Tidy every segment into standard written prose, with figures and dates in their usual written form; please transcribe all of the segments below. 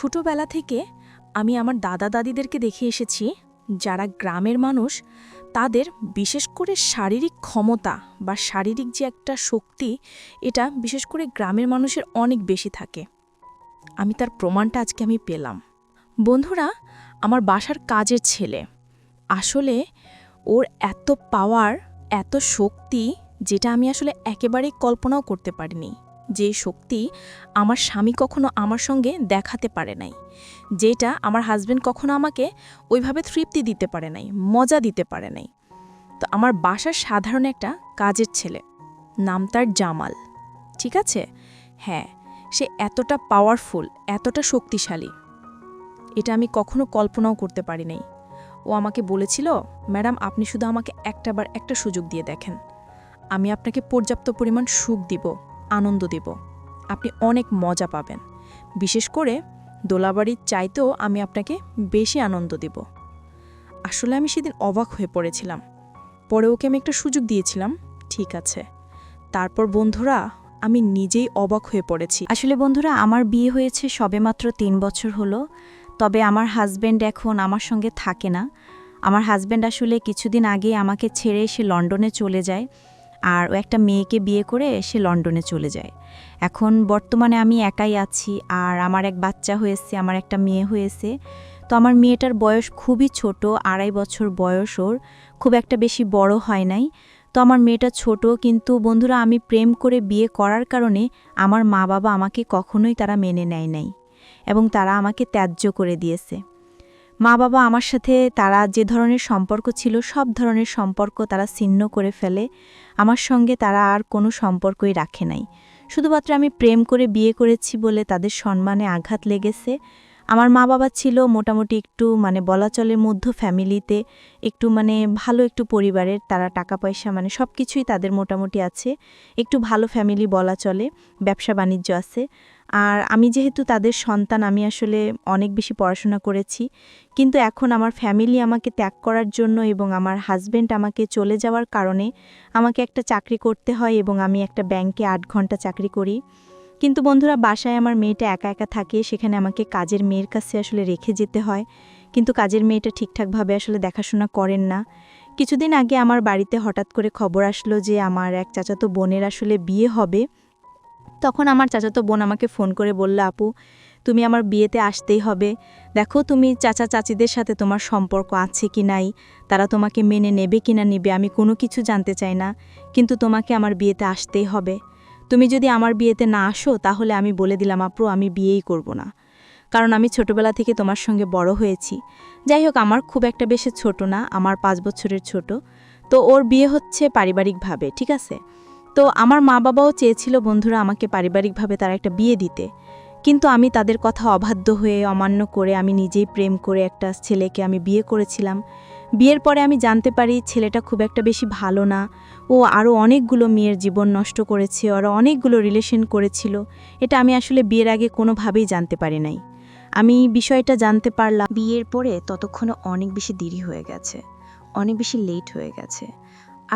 ছোটবেলা থেকে আমি আমার দাদা দাদিদেরকে দেখে এসেছি যারা গ্রামের মানুষ তাদের বিশেষ করে শারীরিক ক্ষমতা বা শারীরিক যে একটা শক্তি এটা বিশেষ করে গ্রামের মানুষের অনেক বেশি থাকে। আমি তার প্রমাণটা আজকে আমি পেলাম। বন্ধুরা, আমার বাসার কাজের ছেলে আসলে ওর এত পাওয়ার, এত শক্তি যেটা আমি আসলে একেবারেই কল্পনাও করতে পারিনি। যে শক্তি আমার স্বামী কখনো আমার সঙ্গে দেখাতে পারে নাই, যেটা আমার হাজব্যান্ড কখনো আমাকে ওইভাবে তৃপ্তি দিতে পারে নাই, মজা দিতে পারে নাই। তো আমার বাসার সাধারণ একটা কাজের ছেলে, নাম তার জামাল, ঠিক আছে? হ্যাঁ, সে এতটা পাওয়ারফুল, এতটা শক্তিশালী, এটা আমি কখনো কল্পনাও করতে পারি নাই। ও আমাকে বলেছিল, ম্যাডাম আপনি শুধু আমাকে একটাবার একটা সুযোগ দিয়ে দেখেন, আমি আপনাকে পর্যাপ্ত পরিমাণ সুখ দিব, আনন্দ দিব, আপনি অনেক মজা পাবেন, বিশেষ করে দোলাবাড়ির চাইতেও আমি আপনাকে বেশি আনন্দ দিব। আসলে আমি সেদিন অবাক হয়ে পড়েছিলাম। পরে ওকে আমি একটা সুযোগ দিয়েছিলাম, ঠিক আছে। তারপর বন্ধুরা, আমি নিজেই অবাক হয়ে পড়েছি। আসলে বন্ধুরা, আমার বিয়ে হয়েছে সবেমাত্র 3 বছর হলো। তবে আমার হাজব্যান্ড এখন আমার সঙ্গে থাকে না। আমার হাজব্যান্ড আসলে কিছুদিন আগে আমাকে ছেড়ে সে লন্ডনে চলে যায়, আর ও একটা মেয়েকে বিয়ে করে সে লন্ডনে চলে যায়। এখন বর্তমানে আমি একাই আছি, আর আমার এক বাচ্চা হয়েছে, আমার একটা মেয়ে হয়েছে। তো আমার মেয়েটার বয়স খুবই ছোট, 2.5 বছর বয়স ওর, খুব একটা বেশি বড় হয় নাই। তো আমার মেয়েটা ছোট, কিন্তু বন্ধুরা আমি প্রেম করে বিয়ে করার কারণে আমার মা বাবা আমাকে কখনোই তারা মেনে নেয় নাই, এবং তারা আমাকে ত্যায্য করে দিয়েছে। মা বাবা আমার সাথে তারা যে ধরনের সম্পর্ক ছিল সব ধরনের সম্পর্ক তারা ছিন্ন করে ফেলে। আমার সঙ্গে তারা আর কোনো সম্পর্কই রাখে নাই। শুধুমাত্র আমি প্রেম করে বিয়ে করেছি বলে তাদের সম্মানে আঘাত লেগেছে। আমার মা বাবা ছিল মোটামুটি একটু বলা চলে মধ্য ফ্যামিলিতে, একটু ভালো একটু পরিবারের, তারা টাকা পয়সা সব কিছুই তাদের মোটামুটি আছে, একটু ভালো ফ্যামিলি বলা চলে, ব্যবসা বাণিজ্য আছে। আর আমি যেহেতু তাদের সন্তান, আমি আসলে অনেক বেশি পড়াশোনা করেছি, কিন্তু এখন আমার ফ্যামিলি আমাকে ত্যাগ করার জন্য এবং আমার হাজব্যান্ড আমাকে চলে যাওয়ার কারণে আমাকে একটা চাকরি করতে হয়, এবং আমি একটা ব্যাংকে 8 ঘন্টা চাকরি করি। কিন্তু বন্ধুরা, বাসায় আমার মেয়েটা একা একা থাকে, সেখানে আমাকে কাজের মেয়ের কাছে আসলে রেখে যেতে হয়, কিন্তু কাজের মেয়েটা ঠিকঠাকভাবে আসলে দেখাশোনা করেন না। কিছুদিন আগে আমার বাড়িতে হঠাৎ করে খবর আসলো যে আমার এক চাচাতো বোনের আসলে বিয়ে হবে। তখন আমার চাচাতো বোন আমাকে ফোন করে বলল, আপু তুমি আমার বিয়েতে আসতেই হবে, দেখো তুমি চাচা চাচিদের সাথে তোমার সম্পর্ক আছে কি নাই, তারা তোমাকে মেনে নেবে কি না নেবে আমি কোনো কিছু জানতে চাই না, কিন্তু তোমাকে আমার বিয়েতে আসতেই হবে। তুমি যদি আমার বিয়েতে না আসো তাহলে আমি বলে দিলাম আপু আমি বিয়েই করব না, কারণ আমি ছোটবেলা থেকে তোমার সঙ্গে বড় হয়েছি। যাই হোক, আমার খুব একটা বেশি ছোট না, আমার 5 বছরের ছোট। তো ওর বিয়ে হচ্ছে পারিবারিকভাবে, ঠিক আছে। তো আমার মা বাবাও চেয়েছিল বন্ধুরা আমাকে পারিবারিকভাবে তারা একটা বিয়ে দিতে, কিন্তু আমি তাদের কথা অবাধ্য হয়ে অমান্য করে আমি নিজেই প্রেম করে একটা ছেলেকে আমি বিয়ে করেছিলাম। বিয়ের পরে আমি জানতে পারি ছেলেটা খুব একটা বেশি ভালো না, ও আরও অনেকগুলো মেয়ের জীবন নষ্ট করেছে, ওরা অনেকগুলো রিলেশন করেছিল। এটা আমি আসলে বিয়ের আগে কোনোভাবেই জানতে পারি নাই। আমি বিষয়টা জানতে পারলাম বিয়ের পরে, ততক্ষণে অনেক বেশি দেরি হয়ে গেছে, অনেক বেশি লেট হয়ে গেছে।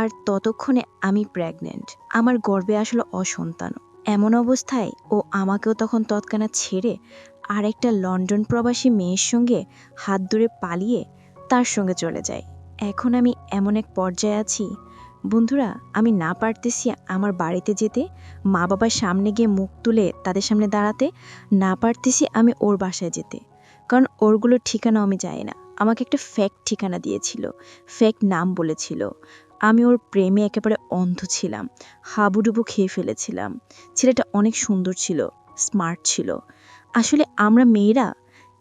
আর ততক্ষণে আমি প্রেগনেন্ট, আমার গর্ভে আসলে অসন্তান। এমন অবস্থায় ও আমাকেও তখন তৎক্ষণাৎ ছেড়ে আর একটা লন্ডন প্রবাসী মেয়ের সঙ্গে হাত ধরে পালিয়ে তার সঙ্গে চলে যায়। এখন আমি এমন এক পর্যায়ে আছি বন্ধুরা, আমি না পারতেছি আমার বাড়িতে যেতে, মা বাবার সামনে গিয়ে মুখ তুলে তাদের সামনে দাঁড়াতে, না পারতেছি আমি ওর বাসায় যেতে, কারণ ওরগুলোর ঠিকানাও আমি যাই না। আমাকে একটা ফেক ঠিকানা দিয়েছিল, ফেক নাম বলেছিল। আমি ওর প্রেমে একেবারে অন্ধ ছিলাম, হাবুডুবু খেয়ে ফেলেছিলাম। ছেলেটা অনেক সুন্দর ছিল, স্মার্ট ছিল। আসলে আমরা মেয়েরা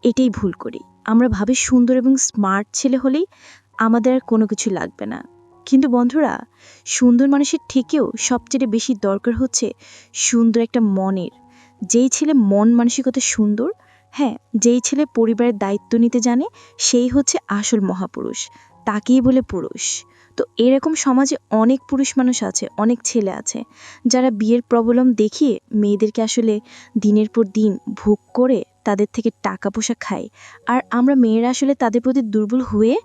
এটাই ভুল করি, আমরা ভাবি সুন্দর এবং স্মার্ট ছেলে হলেই আমাদের আর কোনো কিছু লাগবে না। কিন্তু বন্ধুরা, সুন্দর মানুষের থেকেও সবচেয়ে বেশি দরকার হচ্ছে সুন্দর একটা মনের। যেই ছেলে মন মানসিকতা সুন্দর, হ্যাঁ, যেই ছেলে পরিবারের দায়িত্ব নিতে জানে, সেই হচ্ছে আসল মহাপুরুষ, তাকেই বলে পুরুষ। তো এরকম সমাজে অনেক পুরুষ মানুষ আছে, অনেক ছেলে আছে যারা বিয়ের প্রবলম দেখিয়ে মেয়েদেরকে আসলে দিনের পর দিন ভোগ করে তাদের থেকে টাকা পয়সা খায়। আর আমরা মেয়েরা আসলে তাদের প্রতি দুর্বল হয়ে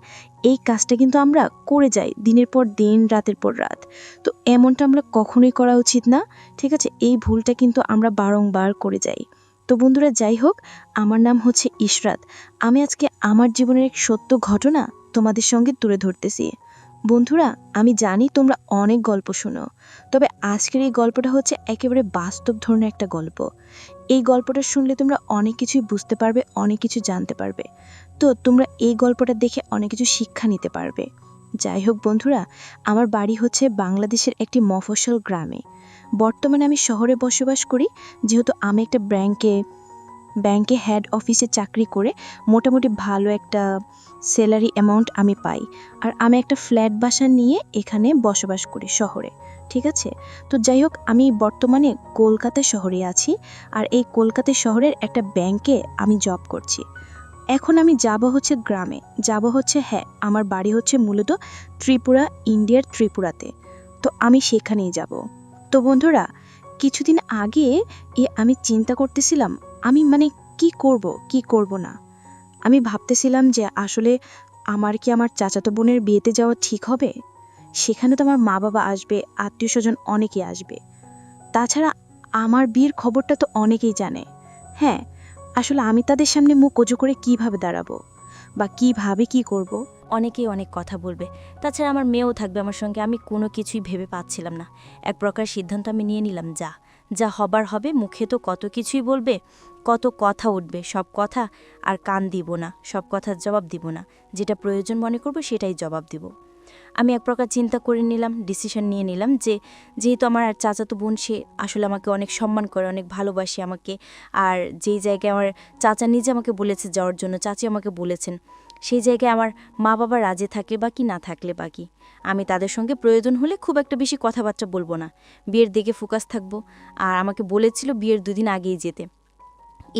এই কাজটা কিন্তু আমরা করে যাই দিনের পর দিন, রাতের পর রাত। তো এমনটা আমরা কখনোই করা উচিত না, ঠিক আছে? এই ভুলটা কিন্তু আমরা বারংবার করে যাই। তো বন্ধুরা, যাই হোক, আমার নাম হচ্ছে ইশরাত। আমি আজকে আমার জীবনের এক সত্য ঘটনা তোমাদের সঙ্গে তুলে ধরতেছি। বন্ধুরা, আমি জানি তোমরা অনেক গল্প শোনো, তবে আজকের এই গল্পটা হচ্ছে একেবারে বাস্তব ধরনের একটা গল্প। এই গল্পটা শুনলে তোমরা অনেক কিছুই বুঝতে পারবে, অনেক কিছু জানতে পারবে। তো তোমরা এই গল্পটা দেখে অনেক কিছু শিক্ষা নিতে পারবে। যাই হোক বন্ধুরা, আমার বাড়ি হচ্ছে বাংলাদেশের একটি মফস্বল গ্রামে। বর্তমানে আমি শহরে বসবাস করি, যেহেতু আমি একটা ব্যাংকে হেড অফিসে চাকরি করে মোটামুটি ভালো একটা স্যালারি অ্যামাউন্ট আমি পাই। আর আমি একটা ফ্ল্যাট বাসা নিয়ে এখানে বসবাস করি শহরে। ঠিক আছে? তো যাই হোক, আমি বর্তমানে কলকাতা শহরে আছি, আর এই কলকাতা শহরের একটা ব্যাংকে আমি জব করছি। এখন আমি যাব হচ্ছে গ্রামে, যাব হচ্ছে, হ্যাঁ, আমার বাড়ি হচ্ছে মূলত ত্রিপুরা, ইন্ডিয়ার ত্রিপুরাতে। তো আমি সেখানেই যাব। তো বন্ধুরা, কিছুদিন আগে আমি চিন্তা করতেছিলাম, আমি কি করব না। আমি ভাবতেছিলাম যে আসলে আমার কি আমার চাচাতো বোনের বিয়েতে যাওয়া ঠিক হবে? সেখানে তো আমার মা বাবা আসবে, আত্মীয় স্বজন অনেকেই আসবে। তাছাড়া আমার বিয়ের খবরটা তো অনেকেই জানে। হ্যাঁ, আসলে আমি তাদের সামনে মুখ উঁচু করে কিভাবে দাঁড়াবো, বা কিভাবে কি করব? অনেকেই অনেক কথা বলবে, তাছাড়া আমার মেয়েও থাকবে আমার সঙ্গে। আমি কোনো কিছুই ভেবে পাচ্ছিলাম না। এক প্রকার সিদ্ধান্ত আমি নিয়ে নিলাম, যা যা হবার হবে। মুখে তো কত কিছুই বলবে, কত কথা উঠবে, সব কথা আর কান দিব না, সব কথার জবাব দিব না। যেটা প্রয়োজন মনে করব সেটাই জবাব দিব। আমি এক প্রকার চিন্তা করে নিলাম, ডিসিশন নিয়ে নিলাম যে যেহেতু আমার আর চাচাতো বোন, সে আসলে আমাকে অনেক সম্মান করে, অনেক ভালোবাসে আমাকে। আর যেই জায়গায় আমার চাচা নিজে আমাকে বলেছে যাওয়ার জন্য, চাচি আমাকে বলেছেন, সেই জায়গায় আমার মা বাবা রাজি থাকলে বা কি না থাকলে বাকি, আমি তাদের সঙ্গে প্রয়োজন হলে খুব একটা বেশি কথাবার্তা বলবো না, বিয়ের দিকে ফোকাস থাকবো। আর আমাকে বলেছিল বিয়ের 2 দিন আগেই যেতে।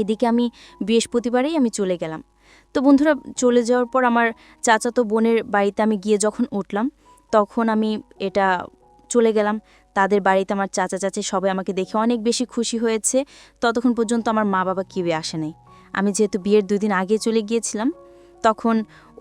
এদিকে আমি বৃহস্পতিবারেই আমি চলে গেলাম। তো বন্ধুরা, চলে যাওয়ার পর আমার চাচাতো বোনের বাড়িতে আমি গিয়ে যখন উঠলাম, তখন আমি এটা চলে গেলাম তাদের বাড়িতে। আমার চাচা চাচি সবাই আমাকে দেখে অনেক বেশি খুশি হয়েছে। ততক্ষণ পর্যন্ত আমার মা বাবা কেউই আসে নাই। আমি যেহেতু বিয়ের 2 দিন আগে চলে গিয়েছিলাম, তখন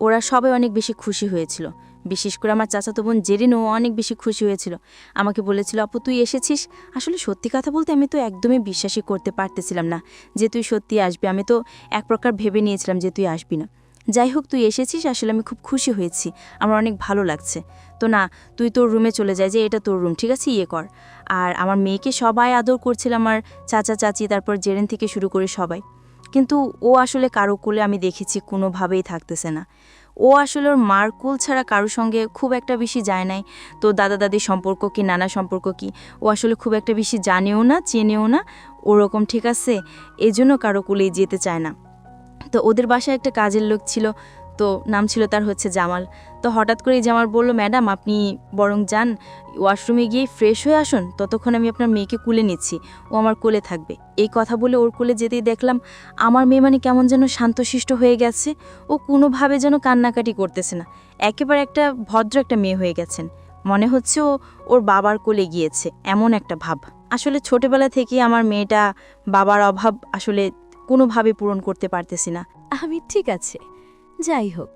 ওরা সবাই অনেক বেশি খুশি হয়েছিল। বিশেষ করে আমার চাচাতো বোন জেরিনও অনেক বেশি খুশি হয়েছিল। আমাকে বলেছিল, আপু তুই এসেছিস। আসলে সত্যি কথা বলতে আমি তো একদমই বিশ্বাসই করতে পারতেছিলাম না যে তুই সত্যি আসবি। আমি তো এক প্রকার ভেবে নিয়েছিলাম যে তুই আসবি না। যাই হোক, তুই এসেছিস, আসলে আমি খুব খুশি হয়েছি, আমার অনেক ভালো লাগছে। তো না, তুই তোর রুমে চলে যায়, যে এটা তোর রুম, ঠিক আছে, ইয়ে কর। আর আমার মেয়েকে সবাই আদর করছিল, আমার চাচা চাচি, তারপর জেরেন থেকে শুরু করে সবাই। কিন্তু ও আসলে কারো কোলে আমি দেখেছি কোনোভাবেই থাকতেছে না। ও আসলে ওর মার কোল ছাড়া কারোর সঙ্গে খুব একটা বেশি যায় নাই। তো দাদা দাদির সম্পর্ক কি, নানা সম্পর্ক কি, ও আসলে খুব একটা বেশি জানেও না, চেনেও না ওরকম, ঠিক আছে। এজন্য কারো কোলেই যেতে চায় না। তো ওদের বাসায় একটা কাজের লোক ছিল, তো নাম ছিল তার হচ্ছে জামাল। তো হঠাৎ করেই জামাল বলল, ম্যাডাম আপনি বরং যান ওয়াশরুমে গিয়ে ফ্রেশ হয়ে আসুন, ততক্ষণ আমি আপনার মেয়েকে কোলে নিচ্ছি, ও আমার কোলে থাকবে। এই কথা বলে ওর কোলে যেতেই দেখলাম আমার মেয়ে কেমন যেন শান্তশিষ্ট হয়ে গেছে। ও কোনোভাবে যেন কান্নাকাটি করতেছে না, একেবারে একটা ভদ্র একটা মেয়ে হয়ে গেছেন। মনে হচ্ছে ও ওর বাবার কোলে গিয়েছে, এমন একটা ভাব। আসলে ছোটবেলা থেকেই আমার মেয়েটা বাবার অভাব আসলে কোনোভাবে পূরণ করতে পারতেছি না। আমি ঠিক আছে, যাই হোক,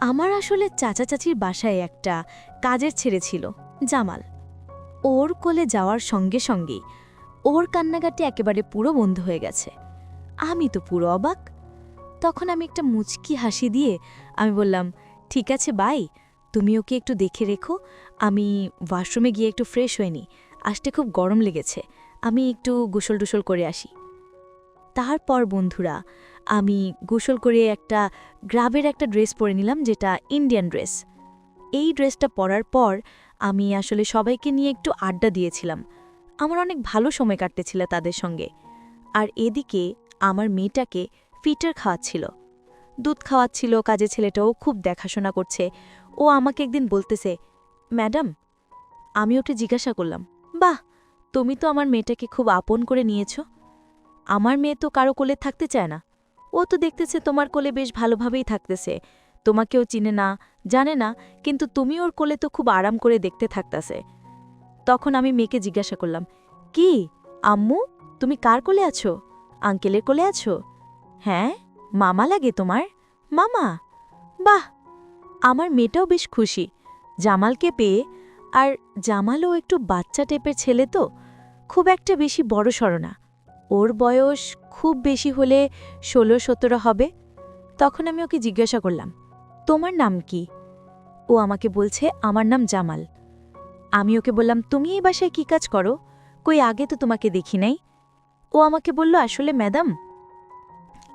আমার আসলে চাচা চাচির বাসায় একটা কাজের ছেলে ছিল, জামাল। ওর কোলে যাওয়ার সঙ্গে সঙ্গেই ওর কান্নাকাটি একেবারে পুরো বন্ধ হয়ে গেছে। আমি তো পুরো অবাক। তখন আমি একটা মুচকি হাসি দিয়ে আমি বললাম, ঠিক আছে বাই, তুমি ওকে একটু দেখে রেখো, আমি ওয়াশরুমে গিয়ে একটু ফ্রেশ হয়ে নিই, আসতে খুব গরম লেগেছে, আমি একটু গোসল টুসল করে আসি। তারপর বন্ধুরা, আমি গোসল করে একটা গ্রামের একটা ড্রেস পরে নিলাম, যেটা ইন্ডিয়ান ড্রেস। এই ড্রেসটা পরার পর আমি আসলে সবাইকে নিয়ে একটু আড্ডা দিয়েছিলাম। আমার অনেক ভালো সময় কাটতেছিল তাদের সঙ্গে। আর এদিকে আমার মেয়েটাকে ফিটার খাওয়াচ্ছিল, দুধ খাওয়াচ্ছিল, কাজে ছেলেটাও খুব দেখাশোনা করছে। ও আমাকে একদিন বলতেছে, ম্যাডাম, আমি ওকে জিজ্ঞাসা করলাম, বাহ, তুমি তো আমার মেয়েটাকে খুব আপন করে নিয়েছ। আমার মেয়ে তো কারো কোলে থাকতে চায় না, ও তো দেখতেছে তোমার কোলে বেশ ভালোভাবেই থাকতেছে, তোমাকেও চিনে না, জানে না, কিন্তু তুমি ওর কোলে তো খুব আরাম করে দেখতে থাকতেছে। তখন আমি মেয়েকে জিজ্ঞাসা করলাম, কি আম্মু, তুমি কার কোলে আছো? আঙ্কেলের কোলে আছো? হ্যাঁ, মামা লাগে তোমার? মামা? বাহ, আমার মেয়েটাও বেশ খুশি জামালকে পেয়ে। আর জামালও একটু বাচ্চা টাইপের ছেলে, তো খুব একটা বেশি বড়সড় না, ওর বয়স খুব বেশি হলে 16-17 হবে। তখন আমি ওকে জিজ্ঞাসা করলাম, তোমার নাম কি? ও আমাকে বলছে, আমার নাম জামাল। আমি ওকে বললাম, তুমি এই বাসায় কি কাজ করো? কই আগে তো তোমাকে দেখি নাই। ও আমাকে বলল, আসলে ম্যাডাম,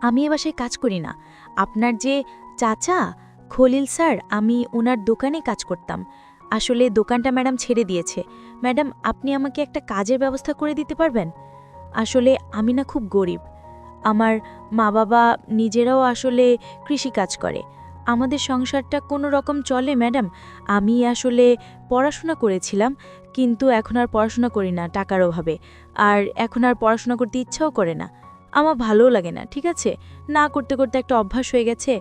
আমি এ বাসায় কাজ করি না। আপনার যে চাচা খলিল স্যার, আমি ওনার দোকানে কাজ করতাম। আসলে দোকানটা ম্যাডাম ছেড়ে দিয়েছে। ম্যাডাম, আপনি আমাকে একটা কাজের ব্যবস্থা করে দিতে পারবেন? আসলে আমি না খুব গরিব। আমার মা বাবা নিজেরাও আসলে কৃষিকাজ করে। আমাদের সংসারটা কোনো রকম চলে ম্যাডাম। আমি আসলে পড়াশোনা করেছিলাম, কিন্তু এখন আর পড়াশোনা করি না টাকার অভাবে। আর এখন আর পড়াশোনা করতে ইচ্ছাও করে না। আমার ভালোও লাগে না, ঠিক আছে? না করতে করতে একটা অভ্যাস হয়ে গেছে।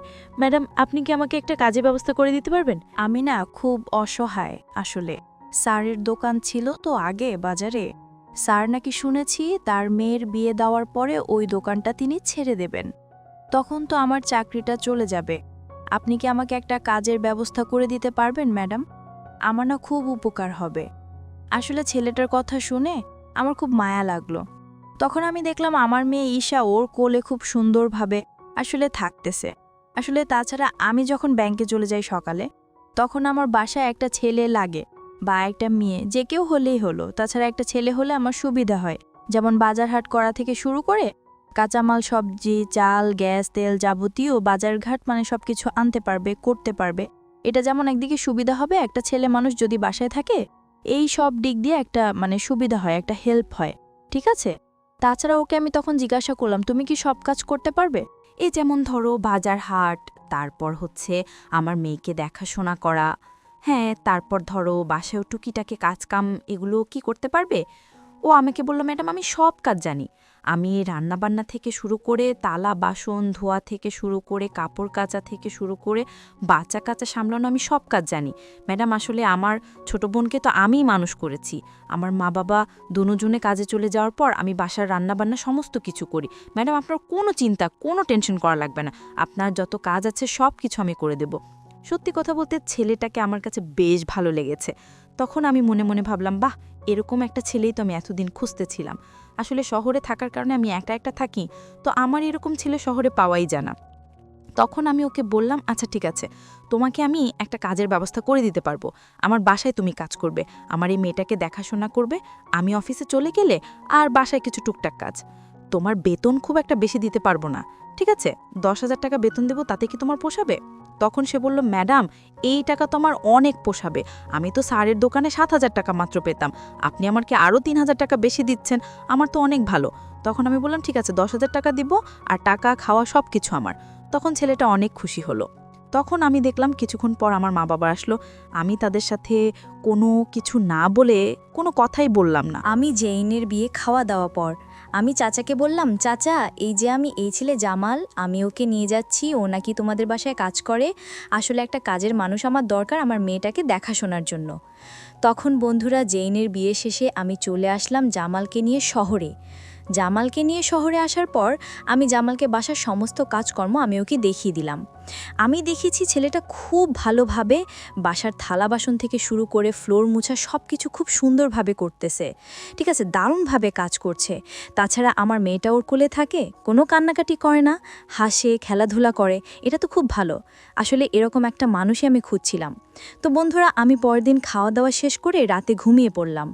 ম্যাডাম, আপনি কি আমাকে একটা কাজের ব্যবস্থা করে দিতে পারবেন? আমি না খুব অসহায় আসলে। স্যারের দোকান ছিল তো আগে বাজারে। স্যার নাকি শুনেছি তার মেয়ের বিয়ে দেওয়ার পরে ওই দোকানটা তিনি ছেড়ে দেবেন। তখন তো আমার চাকরিটা চলে যাবে। আপনি কি আমাকে একটা কাজের ব্যবস্থা করে দিতে পারবেন ম্যাডাম? আমার না খুব উপকার হবে। আসলে ছেলেটার কথা শুনে আমার খুব মায়া লাগলো। তখন আমি দেখলাম আমার মেয়ে ঈশা ওর কোলে খুব সুন্দরভাবে আসলে থাকতেছে। আসলে তাছাড়া আমি যখন ব্যাংকে চলে যাই সকালে, তখন আমার বাসায় একটা ছেলে লাগে বা একটা মেয়ে, যে কেউ হলেই হলো। তাছাড়া একটা ছেলে হলে আমার সুবিধা হয়, যেমন বাজারহাট করা থেকে শুরু করে কাঁচামাল, সবজি, চাল, গ্যাস, তেল, যাবতীয় বাজারঘাট মানে সব কিছু আনতে পারবে, করতে পারবে। এটা যেমন একদিকে সুবিধা হবে, একটা ছেলে মানুষ যদি বাসায় থাকে, এই সব দিক দিয়ে একটা মানে সুবিধা হয়, একটা হেল্প হয়, ঠিক আছে? তাছাড়া ওকে আমি তখন জিজ্ঞাসা করলাম, তুমি কি সব কাজ করতে পারবে? এই যেমন ধরো বাজার হাট, তারপর হচ্ছে আমার মেয়েকে দেখাশোনা করা, হ্যাঁ, তারপর ধরো বাসায় টুকিটাকে কাজকাম, এগুলো কি করতে পারবে? ও আমাকে বলল, ম্যাডাম আমি সব কাজ জানি। আমি রান্নাবান্না থেকে শুরু করে তালা বাসন ধোয়া থেকে শুরু করে কাপড় কাচা থেকে শুরু করে বাচ্চা কাচ্চা সামলানো, আমি সব কাজ জানি। ম্যাডাম আসলে আমার ছোট বোনকে তো আমিই মানুষ করেছি। আমার মা বাবা দুজনে কাজে চলে যাওয়ার পর আমি বাসার রান্নাবান্না সমস্ত কিছু করি। ম্যাডাম আপনার কোনো চিন্তা, কোনো টেনশন করা লাগবে না। আপনার যত কাজ আছে সব কিছু আমি করে দেব। সত্যি কথা বলতে ছেলেটাকে আমার কাছে বেশ ভালো লেগেছে। তখন আমি মনে মনে ভাবলাম, বাহ, এরকম একটা ছেলেই তো আমি এতদিন খুঁজতেছিলাম। আসলে শহরে থাকার কারণে আমি একা একা থাকি, তো আমার এরকম ছেলে শহরে পাওয়াই যায় না। তখন আমি ওকে বললাম, আচ্ছা ঠিক আছে, তোমাকে আমি একটা কাজের ব্যবস্থা করে দিতে পারবো। আমার বাসায় তুমি কাজ করবে, আমার এই মেয়েটাকে দেখাশোনা করবে, আমি অফিসে চলে গেলে আর বাসায় কিছু টুকটাক কাজ। তোমার বেতন খুব একটা বেশি দিতে পারবো না, ঠিক আছে? 10,000 টাকা বেতন দেবো, তাতে কি তোমার পোষাবে? তখন সে বলল, ম্যাডাম এই টাকা তো আমার অনেক পোষাবে। আমি তো স্যারের দোকানে 7,000 টাকা মাত্র পেতাম, আপনি আমাকে আরও 3,000 টাকা বেশি দিচ্ছেন, আমার তো অনেক ভালো। তখন আমি বললাম, ঠিক আছে 10,000 টাকা দিব, আর টাকা খাওয়া সব কিছু আমার। তখন ছেলেটা অনেক খুশি হলো। তখন আমি দেখলাম কিছুক্ষণ পর আমার মা বাবা আসলো। আমি তাদের সাথে কোনো কিছু না বলে কোনো কথাই বললাম না। আমি জেইনের বিয়ে খাওয়া দাওয়া পর আমি চাচাকে বললাম, চাচা এই যে আমি এই ছেলে জামাল, আমি ওকে নিয়ে যাচ্ছি, ও নাকি তোমাদের বাসায় কাজ করে। আসলে একটা কাজের মানুষ আমার দরকার আমার মেয়েটাকে দেখাশোনার জন্য। তখন বন্ধুরা, জেইনের বিয়ে শেষে আমি চলে আসলাম জামালকে নিয়ে শহরে। জামালকে নিয়ে শহরে আসার পর আমি জামালকে বাসার সমস্ত কাজকর্ম আমি ওকে দেখিয়ে দিলাম। আমি দেখেছি ছেলেটা খুব ভালোভাবে বাসার থালা বাসন থেকে শুরু করে ফ্লোর মুছা সব কিছু খুব সুন্দরভাবে করতেছে, ঠিক আছে, দারুণভাবে কাজ করছে। তাছাড়া আমার মেয়েটা ওর কোলে থাকে, কোনো কান্নাকাটি করে না, হাসে, খেলাধুলা করে, এটা তো খুব ভালো। আসলে এরকম একটা মানুষই আমি খুঁজছিলাম। তো বন্ধুরা, আমি পরের দিন খাওয়া দাওয়া শেষ করে রাতে ঘুমিয়ে পড়লাম।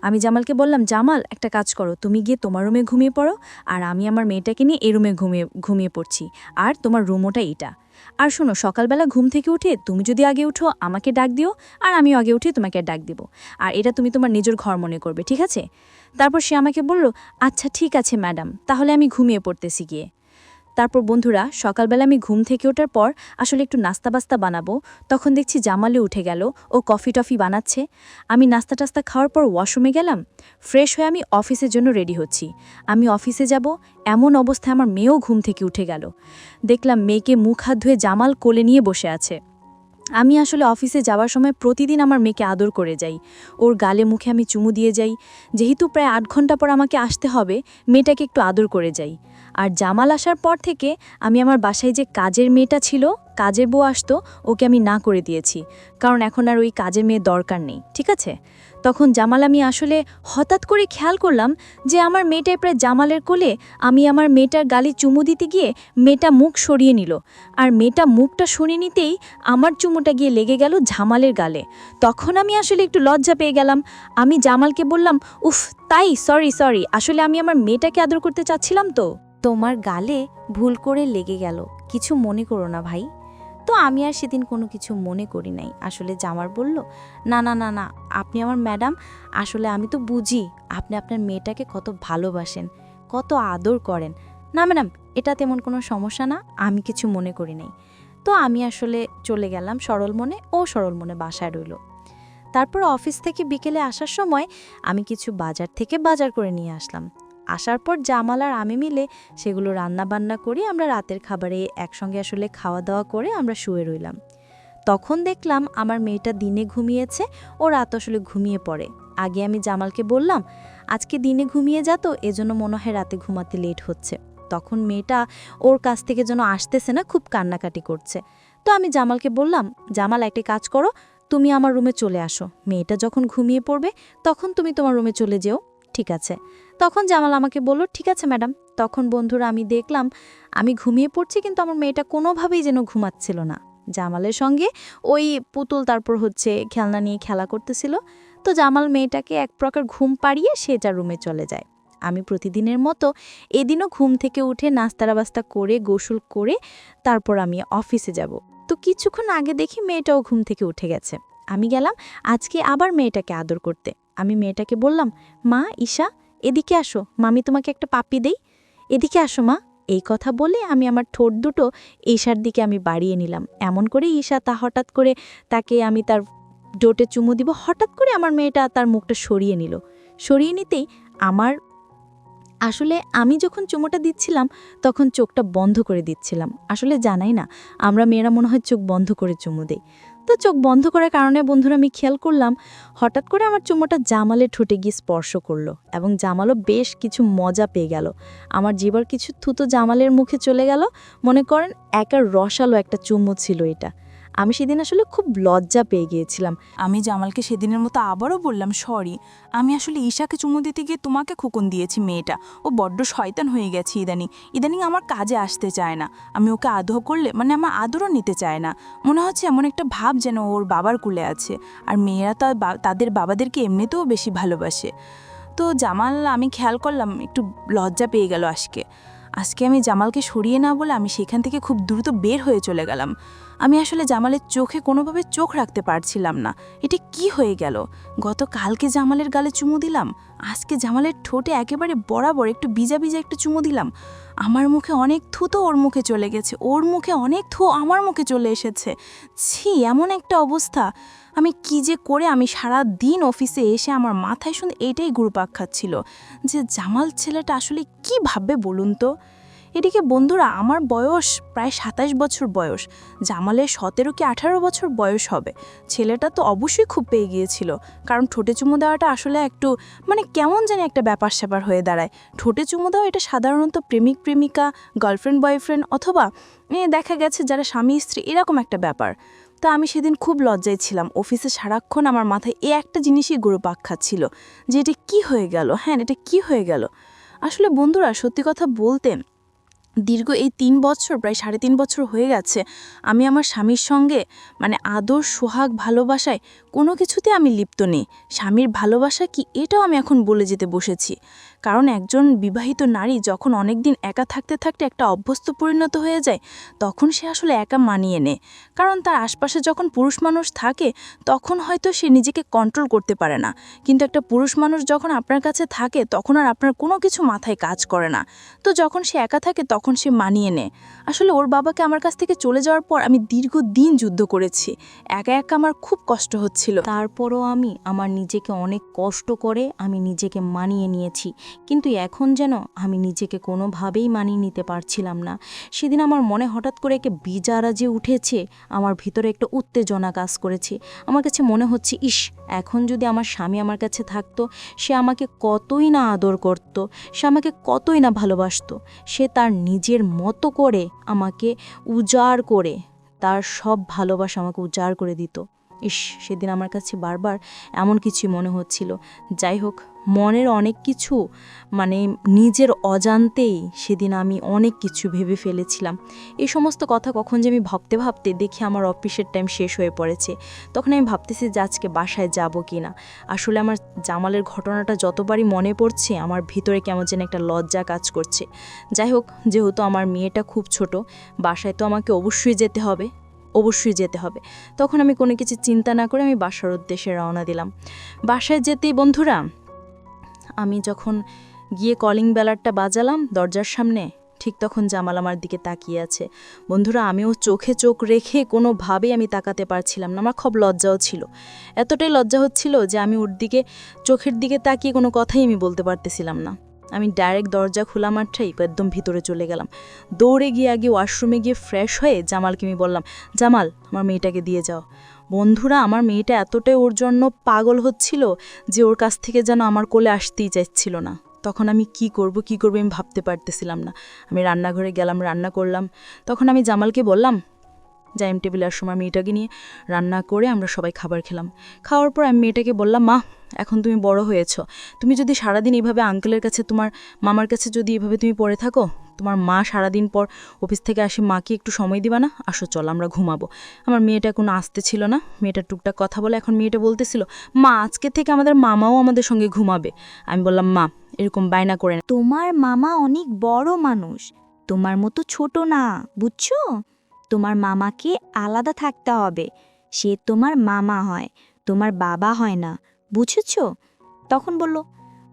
আমি জামালকে বললাম, জামাল একটা কাজ করো, তুমি গিয়ে তোমার রুমে ঘুমিয়ে পড়ো, আর আমি আমার মেয়েটাকে নিয়ে এই রুমে ঘুমিয়ে পড়ছি, আর তোমার রুমটা এইটা। আর শোনো, সকালবেলা ঘুম থেকে উঠে তুমি যদি আগে উঠো আমাকে ডাক দিও, আর আমিও আগে উঠে তোমাকে ডাক দিব, আর এটা তুমি তোমার নিজের ঘর মনে করবে, ঠিক আছে? তারপর সে আমাকে বলল, আচ্ছা ঠিক আছে ম্যাডাম, তাহলে আমি ঘুমিয়ে পড়তেছি গিয়ে। তারপর বন্ধুরা, সকালবেলা আমি ঘুম থেকে ওঠার পর আসলে একটু নাস্তা বাস্তা বানাবো, তখন দেখছি জামালে উঠে গেল, ও কফি টফি বানাচ্ছে। আমি নাস্তা টাস্তা খাওয়ার পর ওয়াশরুমে গেলাম, ফ্রেশ হয়ে আমি অফিসের জন্য রেডি হচ্ছি। আমি অফিসে যাব, এমন অবস্থায় আমার মেয়েও ঘুম থেকে উঠে গেল। দেখলাম মেয়েকে মুখ হাত ধুয়ে জামাল কোলে নিয়ে বসে আছে। আমি আসলে অফিসে যাওয়ার সময় প্রতিদিন আমার মেয়েকে আদর করে যাই, ওর গালে মুখে আমি চুমু দিয়ে যাই। যেহেতু প্রায় 8 ঘন্টা পর আমাকে আসতে হবে, মেয়েটাকে একটু আদর করে যাই। আর জামাল আসার পর থেকে আমি আমার বাসায় যে কাজের মেয়েটা ছিল, কাজের বউ আসতো, ওকে আমি না করে দিয়েছি, কারণ এখন আর ওই কাজের মেয়ে দরকার নেই, ঠিক আছে? তখন জামাল আমি আসলে হঠাৎ করে খেয়াল করলাম যে আমার মেয়েটাই প্রায় জামালের কোলে। আমি আমার মেয়েটার গালে চুমু দিতে গিয়ে মেয়েটা মুখ সরিয়ে নিল, আর মেয়েটা মুখটা সরিয়ে নিতেই আমার চুমুটা গিয়ে লেগে গেল জামালের গালে। তখন আমি আসলে একটু লজ্জা পেয়ে গেলাম। আমি জামালকে বললাম, উফ তাই, সরি, আসলে আমি আমার মেয়েটাকে আদর করতে চাচ্ছিলাম তো। তোমার গালে ভুল করে লেগে গেল, কিছু মনে করো না ভাই। তো আমি আর সেদিন কোনো কিছু মনে করি নাই। আসলে জামাল বলল, না না না না, আপনি আমার ম্যাডাম, আসলে আমি তো বুঝি আপনি আপনার মেয়েটাকে কত ভালোবাসেন, কত আদর করেন। না ম্যাডাম, এটা তেমন কোনো সমস্যা না, আমি কিছু মনে করি নাই। তো আমি আসলে চলে গেলাম সরল মনে, ও সরল মনে বাসায় রইল। তারপর অফিস থেকে বিকেলে আসার সময় আমি কিছু বাজার থেকে বাজার করে নিয়ে আসলাম। আসার পর জামাল আর আমি মিলে সেগুলো রান্না বান্না করি। আমরা রাতের খাবারে একসঙ্গে আসলে খাওয়া দাওয়া করে আমরা শুয়ে রইলাম। তখন দেখলাম আমার মেয়েটা দিনে ঘুমিয়েছে, ও রাত আসলে ঘুমিয়ে পড়ে। আগে আমি জামালকে বললাম, আজকে দিনে ঘুমিয়ে যা, তো এজন্য মনে হয় রাতে ঘুমাতে লেট হচ্ছে। তখন মেয়েটা ওর কাছ থেকে যেন আসতেছে না, খুব কান্নাকাটি করছে। তো আমি জামালকে বললাম, জামাল একটা কাজ করো, তুমি আমার রুমে চলে আসো, মেয়েটা যখন ঘুমিয়ে পড়বে তখন তুমি তোমার রুমে চলে যেও, ঠিক আছে? তখন জামাল আমাকে বলল, ঠিক আছে ম্যাডাম। তখন বন্ধুরা আমি দেখলাম আমি ঘুমিয়ে পড়ছি, কিন্তু আমার মেয়েটা কোনোভাবেই যেন ঘুমাচ্ছিল না। জামালের সঙ্গে ওই পুতুল তারপর খেলনা নিয়ে খেলা করতেছিল। তো জামাল মেয়েটাকে এক প্রকার ঘুম পাড়িয়ে সে যার রুমে চলে যায়। আমি প্রতিদিনের মতো এদিনও ঘুম থেকে উঠে নাস্তা করে গোসল করে তারপর আমি অফিসে যাব। তো কিছুক্ষণ আগে দেখি মেয়েটাও ঘুম থেকে উঠে গেছে। আমি গেলাম আজকে আবার মেয়েটাকে আদর করতে। আমি মেয়েটাকে বললাম, মা ঈশা, এদিকে আসো, মামি তোমাকে একটা পাপ্পি দেই, এদিকে আসো মা। এই কথা বলে আমি আমার ঠোঁট দুটো ঈশার দিকে আমি বাড়িয়ে নিলাম। এমন করে ঈশা হঠাৎ করে তাকে আমি তার ডোটে চুমু দিব, হঠাৎ করে আমার মেয়েটা তার মুখটা সরিয়ে নিল। সরিয়ে নিতেই আসলে আমি যখন চুমুটা দিচ্ছিলাম তখন চোখটা বন্ধ করে দিচ্ছিলাম। আসলে জানাই না, আমরা মেয়েরা মনে হয় চোখ বন্ধ করে চুমু দেই। তো চোখ বন্ধ করার কারণে বন্ধুরা আমি খেয়াল করলাম হঠাৎ করে আমার চুমুটা জামালের ঠোঁটে গিয়ে স্পর্শ করলো, এবং জামালও বেশ কিছু মজা পেয়ে গেল। আমার জীবর কিছু থুতো জামালের মুখে চলে গেল। মনে করেন রসালো একটা চুমু ছিল এটা। আমি সেদিন আসলে খুব লজ্জা পেয়ে গিয়েছিলাম। আমি জামালকে সেদিনের মতো আবারও বললাম, সরি, আমি আসলে ঈশাকে চুমু দিতে গিয়ে তোমাকে খুকুন দিয়েছি। মেয়েটা ও বড্ড শয়তান হয়ে গেছে ইদানিং আমার কাজে আসতে চায় না। আমি ওকে আদর করলে আমার আদরও নিতে চায় না। মনে হচ্ছে এমন একটা ভাব যেন ওর বাবার কুলে আছে। আর মেয়েরা তো তাদের বাবাদেরকে এমনিতেও বেশি ভালোবাসে। তো জামাল, আমি খেয়াল করলাম একটু লজ্জা পেয়ে গেল আজকে আমি জামালকে সরিয়ে না বলে আমি সেখান থেকে খুব দ্রুত বের হয়ে চলে গেলাম। আমি আসলে জামালের চোখে কোনোভাবে চোখ রাখতে পারছিলাম না। এটা কি হয়ে গেল? গতকালকে জামালের গালে চুমু দিলাম, আজকে জামালের ঠোঁটে একেবারে বরাবর একটু ভিজা একটু চুমু দিলাম। আমার মুখে অনেক থু তো ওর মুখে চলে গেছে, ওর মুখে অনেক থু আমার মুখে চলে এসেছে। ছি, এমন একটা অবস্থা! আমি কি যে করে, আমি সারা দিন অফিসে এসে আমার মাথায় শুনে এইটাই ঘুরপাক খাচ্ছিল যে জামাল ছেলেটা আসলে কি ভাববে বলুন তো। এদিকে বন্ধুরা, আমার বয়স প্রায় 27 বছর বয়স, জামালের 17 কি 18 বছর বয়স হবে। ছেলেটা তো অবশ্যই খুব পেয়ে গিয়েছিল, কারণ ঠোঁটে চুমু দেওয়াটা আসলে একটু কেমন জানি একটা ব্যাপার স্যাপার হয়ে দাঁড়ায়। ঠোঁটে চুমু দেওয়া এটা সাধারণত প্রেমিক প্রেমিকা, গার্লফ্রেন্ড বয়ফ্রেন্ড, অথবা দেখা গেছে যারা স্বামী স্ত্রী, এরকম একটা ব্যাপার। তো আমি সেদিন খুব লজ্জায় ছিলাম। অফিসে সারাক্ষণ আমার মাথায় একটা জিনিসই ঘুরপাক খাচ্ছিল যে এটা কি হয়ে গেল। হ্যাঁ, এটা কি হয়ে গেল? আসলে বন্ধুরা, সত্যি কথা বলতে দীর্ঘ এই 3 বছর, প্রায় 3.5 বছর হয়ে গেছে আমি আমার স্বামীর সঙ্গে আদর, সোহাগ, ভালোবাসায় কোনো কিছুতে আমি লিপ্ত নেই। স্বামীর ভালোবাসা কি, এটাও আমি এখন বলে যেতে বসেছি। কারণ একজন বিবাহিত নারী যখন অনেক দিন একা থাকতে থাকতে একটা অভ্যস্ত পরিণত হয়ে যায়, তখন সে আসলে একা মানিয়ে নেয়। কারণ তার আশপাশে যখন পুরুষ মানুষ থাকে তখন হয়তো সে নিজেকে কন্ট্রোল করতে পারে না, কিন্তু একটা পুরুষ মানুষ যখন আপনার কাছে থাকে তখন আর আপনার কোনো কিছু মাথায় কাজ করে না। তো যখন সে একা থাকে তখন সে মানিয়ে নেয়। আসলে ওর বাবাকে আমার কাছ থেকে চলে যাওয়ার পর আমি দীর্ঘদিন যুদ্ধ করেছি, একা আমার খুব কষ্ট হচ্ছিল। তারপরও আমি আমার নিজেকে অনেক কষ্ট করে আমি নিজেকে মানিয়ে নিয়েছি, কিন্তু এখন যেন আমি নিজেকে কোনোভাবেই মানিয়ে নিতে পারছিলাম না। সেদিন আমার মনে হঠাৎ করে একটা বিজারা যে উঠেছে, আমার ভিতরে একটা উত্তেজনা কাজ করেছে। আমার কাছে মনে হচ্ছে, ইস, এখন যদি আমার স্বামী আমার কাছে থাকতো, সে আমাকে কতই না আদর করত, সে আমাকে কতই না ভালোবাসতো। সে তার নিজের মতো করে আমাকে উজাড় করে, তার সব ভালোবাসা আমাকে উজাড় করে দিত। ইস, সেদিন আমার কাছে বারবার এমন কিছুই মনে হচ্ছিল। যাই হোক, মনের অনেক কিছু মানে নিজের অজান্তেই সেদিন আমি অনেক কিছু ভেবে ফেলেছিলাম। এই সমস্ত কথা কখন যে আমি ভাবতে ভাবতে দেখি আমার অফিসের টাইম শেষ হয়ে পড়েছে। তখন আমি ভাবতেছি যে আজকে বাসায় যাব কি না। আসলে আমার জামালের ঘটনাটা যতবারই মনে পড়ছে আমার ভিতরে কেমন যেন একটা লজ্জা কাজ করছে। যাই হোক, যেহেতু আমার মেয়েটা খুব ছোট, বাসায় তো আমাকে অবশ্যই যেতে হবে। তখন আমি কোনো কিছু চিন্তা না করে আমি বাসার উদ্দেশ্যে রওনা দিলাম। বাসায় যেতেই বন্ধুরা, আমি যখন গিয়ে কলিং বেলারটা বাজালাম দরজার সামনে, ঠিক তখন জামাল আমার দিকে তাকিয়ে আছে। বন্ধুরা, আমিও চোখে চোখ রেখে কোনোভাবেই আমি তাকাতে পারছিলাম না। আমার খুব লজ্জাও ছিল, এতটাই লজ্জা হচ্ছিল যে আমি ওর দিকে চোখের দিকে তাকিয়ে কোনো কথাই আমি বলতে পারতেছিলাম না। আমি ডাইরেক্ট দরজা খোলা মাত্রই একদম ভিতরে চলে গেলাম। দৌড়ে গিয়ে আগে ওয়াশরুমে গিয়ে ফ্রেশ হয়ে জামালকে আমি বললাম, জামাল, আমার মেয়েটাকে দিয়ে যাও। বন্ধুরা, আমার মেয়েটা এতটাই ওর জন্য পাগল হচ্ছিল যে ওর কাছ থেকে যেন আমার কোলে আসতেই চাইছিল না। তখন আমি কি করব আমি ভাবতে পারতেছিলাম না। আমি রান্নাঘরে গেলাম, রান্না করলাম। তখন আমি জামালকে বললাম, ডাইনিং টেবিলে আর সময় মেয়েটাকে নিয়ে রান্না করে আমরা সবাই খাবার খেলাম। খাওয়ার পর আমি মেয়েটাকে বললাম, মা, এখন তুমি বড় হয়েছ, তুমি যদি সারাদিন এইভাবে আঙ্কেলের কাছে, তোমার মামার কাছে যদি এইভাবে তুমি পড়ে থাকো, তোমার মা সারাদিন পর অফিস থেকে আসে, মাকে একটু সময় দিবা না? আসো, চল আমরা ঘুমাবো। আমার মেয়েটা কোনো আসতে ছিল না, মেয়েটা টুকটাক কথা বলে। এখন মেয়েটা বলতেছিল, মা, আজকে থেকে আমাদের মামাও আমাদের সঙ্গে ঘুমাবে। আমি বললাম, মা, এরকম বায়না করে না। তোমার মামা অনেক বড় মানুষ, তোমার মতো ছোট না, বুঝছো? তোমার মামাকে আলাদা থাকতে হবে। সে তোমার মামা হয়, তোমার বাবা হয় না, বুঝেছো? তখন বলল,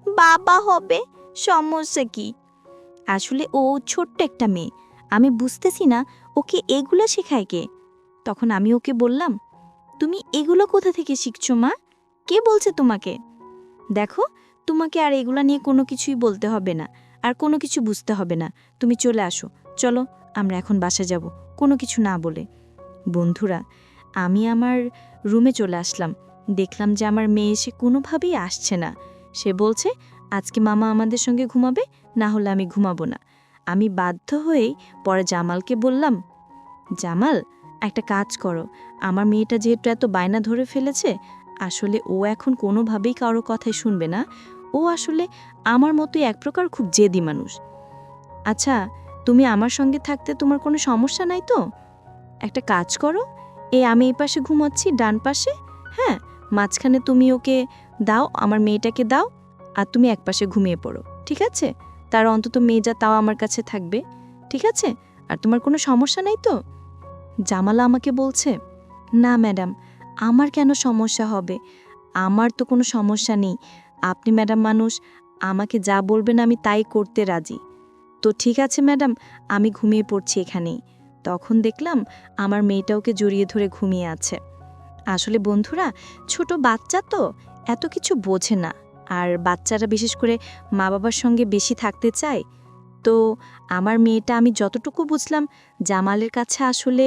বাবা হবে, সমস্যা কি? আসলে ও ছোট্ট একটা মেয়ে, আমি বুঝতেছি না ওকে এগুলো শেখায় কে। তখন আমি ওকে বললাম, তুমি এগুলো কোথা থেকে শিখছো মা? কে বলছে তোমাকে? দেখো, তোমাকে আর এগুলা নিয়ে কোনো কিছুই বলতে হবে না, আর কোনো কিছু বুঝতে হবে না। তুমি চলে আসো, চলো আমরা এখন বাসা যাব, কোনো কিছু না বলে। বন্ধুরা, আমি আমার রুমে চলে আসলাম। দেখলাম যে আমার মেয়ে এসে কোনোভাবেই আসছে না। সে বলছে, আজকে মামা আমাদের সঙ্গে ঘুমাবে, না হলে আমি ঘুমাবো না। আমি বাধ্য হয়েই পরে জামালকে বললাম, জামাল, একটা কাজ করো, আমার মেয়েটা যেহেতু এত বায়না ধরে ফেলেছে, আসলে ও এখন কোনোভাবেই কারো কথাই শুনবে না। ও আসলে আমার মতোই এক প্রকার খুব জেদি মানুষ। আচ্ছা, তুমি আমার সঙ্গে থাকতে তোমার কোনো সমস্যা নাই তো? একটা কাজ করো, আমি এই পাশে ঘুমাচ্ছি, ডান পাশে, হ্যাঁ, মাঝখানে তুমি ওকে দাও, আমার মেয়েটাকে দাও, আর তুমি এক পাশে ঘুমিয়ে পড়ো, ঠিক আছে? তার অন্তত মেয়ে তাও আমার কাছে থাকবে, ঠিক আছে? আর তোমার কোনো সমস্যা নাই তো? জামালা আমাকে বলছে, না ম্যাডাম, আমার কেন সমস্যা হবে? আমার তো কোনো সমস্যা নেই। আপনি ম্যাডাম মানুষ, আমাকে যা বলবেন আমি তাই করতে রাজি। তো ঠিক আছে ম্যাডাম, আমি ঘুমিয়ে পড়ছি এখানেই। তখন দেখলাম আমার মেয়েটা ওকে জড়িয়ে ধরে ঘুমিয়ে আছে। আসলে বন্ধুরা, ছোট বাচ্চা তো এত কিছু বোঝে না, আর বাচ্চারা বিশেষ করে মা বাবার সঙ্গে বেশি থাকতে চায়। তো আমার মেয়েটা, আমি যতটুকু বুঝলাম, জামালের কাছে আসলে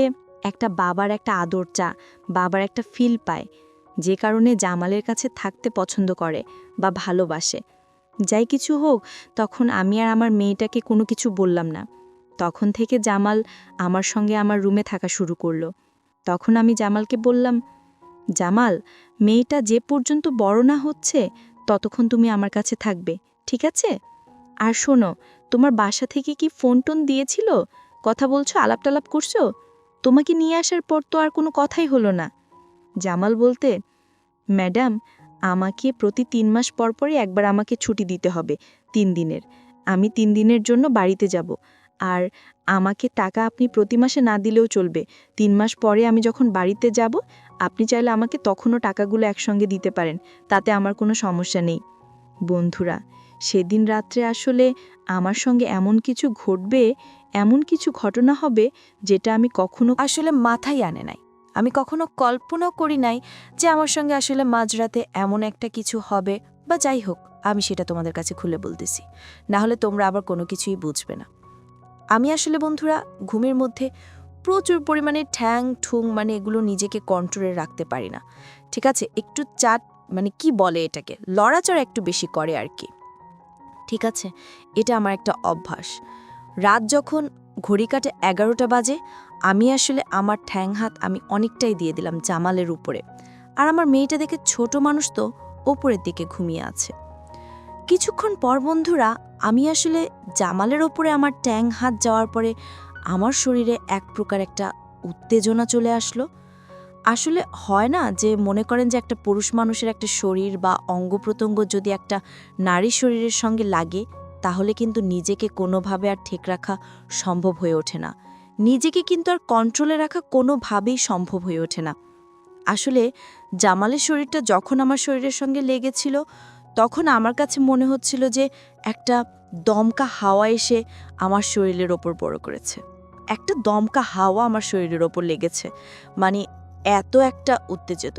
একটা বাবার একটা আদর চা, বাবার একটা ফিল পায়, যে কারণে জামালের কাছে থাকতে পছন্দ করে বা ভালোবাসে। যাই কিছু হোক, তখন আমি আর আমার মেয়েটাকে কোনো কিছু বললাম না। তখন থেকে জামাল আমার সঙ্গে আমার রুমে থাকা শুরু করলো। তখন আমি জামালকে বললাম, জামাল, মেয়েটা যে পর্যন্ত বড় না হচ্ছে ততক্ষণ তুমি আমার কাছে থাকবে, ঠিক আছে? আর শোনো, তোমার বাসা থেকে কি ফোন টোন দিয়েছিল? কথা বলছো, আলাপ টালাপ করছো? তোমাকে নিয়ে আসার পর তো আর কোনো কথাই হলো না। জামাল বলতে, ম্যাডাম, আমাকে প্রতি ৩ মাস পরপরই একবার আমাকে ছুটি দিতে হবে, ৩ দিনের। আমি ৩ দিনের জন্য বাড়িতে যাব। আর আমাকে টাকা আপনি প্রতি মাসে না দিলেও চলবে। ৩ মাস পরে আমি যখন বাড়িতে যাব, আপনি চাইলে আমাকে তখনও টাকাগুলো একসঙ্গে দিতে পারেন, তাতে আমার কোনো সমস্যা নেই। বন্ধুরা, সেদিন রাত্রে আসলে আমার সঙ্গে এমন কিছু ঘটবে, এমন কিছু ঘটনা হবে যেটা আমি কখনো আসলে মাথায় আনে নাই। আমি কখনো কল্পনাও করি নাই যে আমার সঙ্গে আসলে মাঝরাতে এমন একটা কিছু হবে, বা যাই হোক, আমি সেটা তোমাদের কাছে খুলে বলতেছি, না হলে তোমরা আবার কোনো কিছুই বুঝবে না। আমি আসলে বন্ধুরা ঘুমের মধ্যে প্রচুর পরিমাণে ঠ্যাং ঠুং এগুলো নিজেকে কন্ট্রোলে রাখতে পারি না, ঠিক আছে? একটু চাট কি বলে এটাকে, লড়াচড়া একটু বেশি করে আর কি, ঠিক আছে? এটা আমার একটা অভ্যাস। রাত যখন ঘড়ি কাটে 11টা বাজে, আমি আসলে আমার ঠ্যাং হাত আমি অনেকটাই দিয়ে দিলাম জামালের উপরে। আর আমার মেয়েটা দেখে ছোট মানুষ তো ওপরের দিকে ঘুমিয়ে আছে। কিছুক্ষণ পর বন্ধুরা, আমি আসলে জামালের ওপরে আমার ট্যাং হাত যাওয়ার পরে আমার শরীরে এক প্রকার একটা উত্তেজনা চলে আসলো। আসলে হয় না যে মনে করেন যে একটা পুরুষ মানুষের একটা শরীর বা অঙ্গ প্রত্যঙ্গ যদি একটা নারী শরীরের সঙ্গে লাগে, তাহলে কিন্তু নিজেকে কোনোভাবে আর ঠিক রাখা সম্ভব হয়ে ওঠে না। নিজেকে কিন্তু আর কন্ট্রোলে রাখা কোনোভাবেই সম্ভব হয়ে ওঠে না। আসলে জামালের শরীরটা যখন আমার শরীরের সঙ্গে লেগেছিল, তখন আমার কাছে মনে হচ্ছিল যে একটা দমকা হাওয়া এসে আমার শরীরের ওপর বড় করেছে। একটা দমকা হাওয়া আমার শরীরের ওপর লেগেছে, মানে এত একটা উত্তেজিত।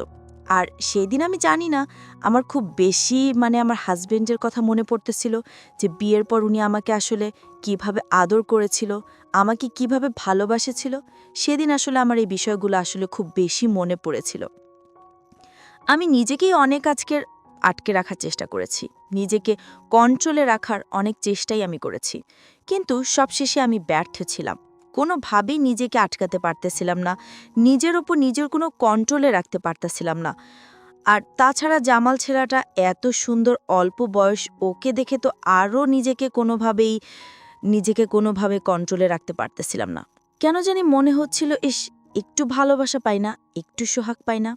আর সেই দিন আমি জানি না, আমার খুব বেশি আমার হাজবেন্ডের কথা মনে পড়তেছিল, যে বিয়ের পর উনি আমাকে আসলে কিভাবে আদর করেছিল, আমাকে কিভাবে ভালোবাসেছিল। সেদিন আসলে আমার এই বিষয়গুলো আসলে খুব বেশি মনে পড়েছিল। আমি নিজেকেই অনেক আজকের আটকে রাখার চেষ্টা করেছি, নিজেকে কন্ট্রোলে রাখার অনেক চেষ্টাই আমি করেছি, কিন্তু সবশেষে আমি ব্যর্থ ছিলাম। কোনোভাবেই নিজেকে আটকাতে পারতেছিলাম না, নিজের ওপর নিজের কোনো কন্ট্রোলে রাখতে পারতেছিলাম না। আর তাছাড়া জামাল ছেলেটা এত সুন্দর, অল্প বয়স, ওকে দেখে তো আরও নিজেকে কোনোভাবে কন্ট্রোলে রাখতে পারতেছিলাম না। কেন জানি মনে হচ্ছিল, একটু ভালোবাসা পাই না, একটু সোহাগ পাই না।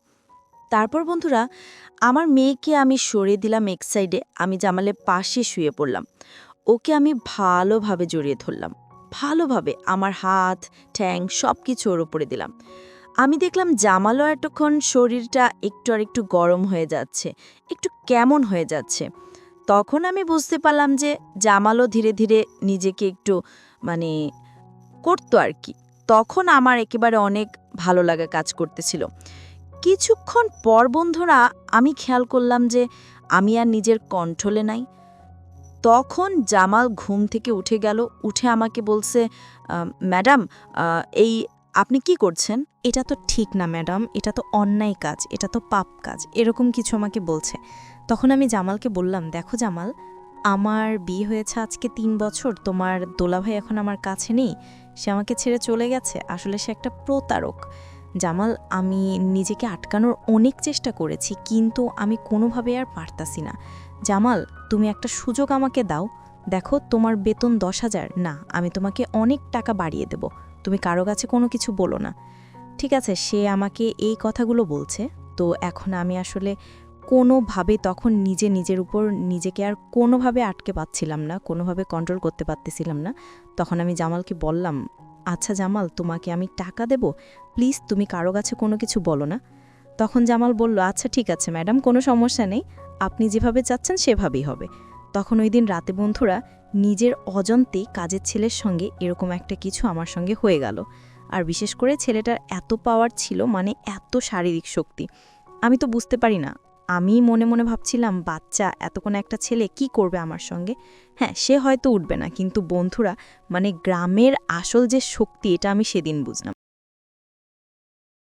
তারপর বন্ধুরা, আমার মেয়েকে আমি সরিয়ে দিলাম এক সাইডে, আমি জামালের পাশে শুয়ে পড়লাম। ওকে আমি ভালোভাবে জড়িয়ে ধরলাম, ভালোভাবে আমার হাত, ঠ্যাং সব কিছু ওর উপরে দিলাম। আমি দেখলাম জামালও এতক্ষণ শরীরটা একটু আর একটু গরম হয়ে যাচ্ছে, একটু কেমন হয়ে যাচ্ছে। তখন আমি বুঝতে পারলাম যে জামালও ধীরে ধীরে নিজেকে একটু করতো আর কি। তখন আমার একেবারে অনেক ভালো লাগা কাজ করতেছিল। কিছুক্ষণ পর বন্ধুরা, আমি খেয়াল করলাম যে আমি আর নিজের কন্ট্রোলে নাই। তখন জামাল ঘুম থেকে উঠে গেল, উঠে আমাকে বলছে, ম্যাডাম, এই আপনি কি করছেন? এটা তো ঠিক না ম্যাডাম, এটা তো অন্যায় কাজ, এটা তো পাপ কাজ, এরকম কিছু আমাকে বলছে। তখন আমি জামালকে বললাম, দেখো জামাল, আমার বিয়ে হয়েছে আজকে ৩ বছর, তোমার দোলাভাই এখন আমার কাছে নেই, সে আমাকে ছেড়ে চলে গেছে, আসলে সে একটা প্রতারক। জামাল, আমি নিজেকে আটকানোর অনেক চেষ্টা করেছি, কিন্তু আমি কোনোভাবে আর পারতাছি না। জামাল, তুমি একটা সুযোগ আমাকে দাও, দেখো তোমার বেতন ১০,০০০, না আমি তোমাকে অনেক টাকা বাড়িয়ে দেব, তুমি কারো কাছে কোনো কিছু বলো না। ঠিক আছে, সে আমাকে এই কথাগুলো বলছে। তো এখন আমি আসলে কোনোভাবে তখন নিজের উপর নিজেকে আর কোনোভাবে আটকে পাচ্ছিলাম না, কোনোভাবে কন্ট্রোল করতে পারতেছিলাম না। তখন আমি জামালকে বললাম, আচ্ছা জামাল, তোমাকে আমি টাকা দেব, প্লিজ তুমি কারো কাছে কোনো কিছু বলো না। তখন জামাল বলল, আচ্ছা ঠিক আছে ম্যাডাম, কোনো সমস্যা নেই, আপনি যেভাবে চাচ্ছেন সেভাবেই হবে। তখন ওই দিন রাতে বন্ধুরা, নিজের অজান্তে কাজের ছেলের সঙ্গে এরকম একটা কিছু আমার সঙ্গে হয়ে গেল। আর বিশেষ করে ছেলেটার এত পাওয়ার ছিল, এত শারীরিক শক্তি, আমি তো বুঝতে পারি না। আমি মনে মনে ভাবছিলাম, বাচ্চা এতক্ষণ একটা ছেলে কি করবে আমার সঙ্গে? হ্যাঁ, সে হয়তো উঠবে না, কিন্তু বন্ধুরা গ্রামের আসল যে শক্তি, এটা আমি সেদিন বুঝলাম।